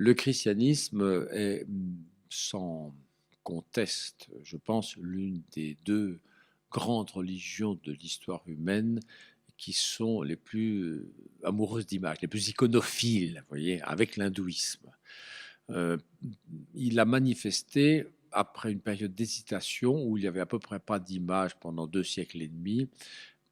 Le christianisme est sans conteste, je pense, l'une des deux grandes religions de l'histoire humaine qui sont les plus amoureuses d'images, les plus iconophiles, vous voyez, avec l'hindouisme. Euh, il a manifesté, après une période d'hésitation où il n'y avait à peu près pas d'images pendant 2 siècles et demi,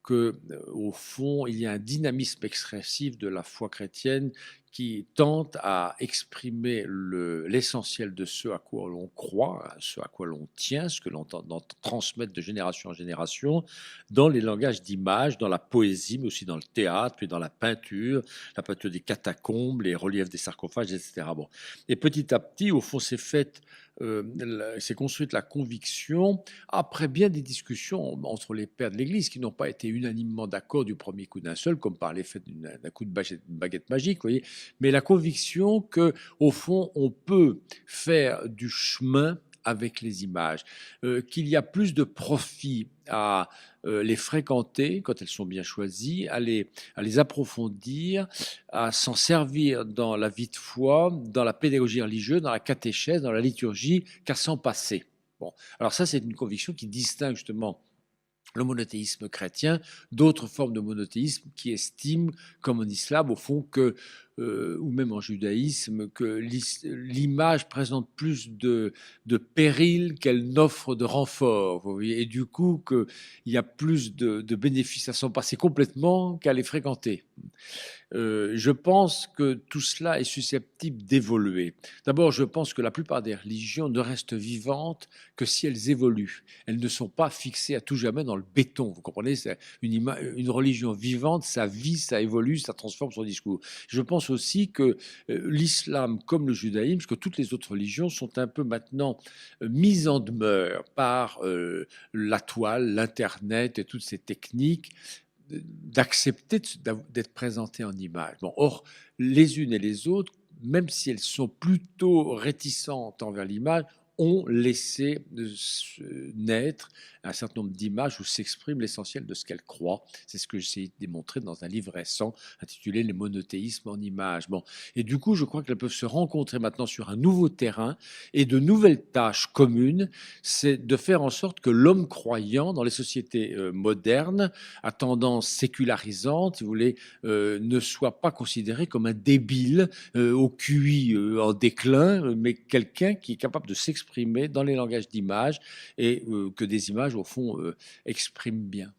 que, au fond, il y a un dynamisme expressif de la foi chrétienne qui tente à exprimer l'essentiel de ce à quoi l'on croit, ce à quoi l'on tient, ce que l'on tente transmettre de génération en génération, dans les langages d'images, dans la poésie, mais aussi dans le théâtre, puis dans la peinture des catacombes, les reliefs des sarcophages, etc. Bon. Et petit à petit, au fond, s'est construite la conviction, après bien des discussions entre les pères de l'Église qui n'ont pas été unanimement d'accord du premier coup d'un seul, comme par l'effet d'un coup de baguette magique, vous voyez, mais la conviction que, au fond, on peut faire du chemin avec les images, qu'il y a plus de profit à les fréquenter quand elles sont bien choisies, à les approfondir, à s'en servir dans la vie de foi, dans la pédagogie religieuse, dans la catéchèse, dans la liturgie, qu'à s'en passer. Bon, alors ça, c'est une conviction qui distingue justement le monothéisme chrétien d'autres formes de monothéisme qui estiment, comme en islam, au fond, ou même en judaïsme, que l'image présente plus de périls qu'elle n'offre de renfort. Vous voyez, et du coup, qu'il y a plus de bénéfices à s'en passer complètement qu'à les fréquenter. Je pense que tout cela est susceptible d'évoluer. D'abord, je pense que la plupart des religions ne restent vivantes que si elles évoluent. Elles ne sont pas fixées à tout jamais dans le béton. Vous comprenez? C'est une religion vivante, ça vit, ça évolue, ça transforme son discours. Je pense aussi que l'islam, comme le judaïsme, que toutes les autres religions sont un peu maintenant mises en demeure par la toile, l'Internet et toutes ces techniques d'accepter d'être présenté en image. Bon, or, les unes et les autres, même si elles sont plutôt réticentes envers l'image, ont laissé naître un certain nombre d'images où s'exprime l'essentiel de ce qu'elles croient. C'est ce que j'essaie de démontrer dans un livre récent intitulé Les monothéismes en images. Bon. Et du coup, je crois qu'elles peuvent se rencontrer maintenant sur un nouveau terrain et de nouvelles tâches communes, c'est de faire en sorte que l'homme croyant dans les sociétés modernes à tendance sécularisante, si vous voulez, ne soit pas considéré comme un débile au QI en déclin, mais quelqu'un qui est capable de s'exprimer dans les langages d'images et que des images, au fond, expriment bien.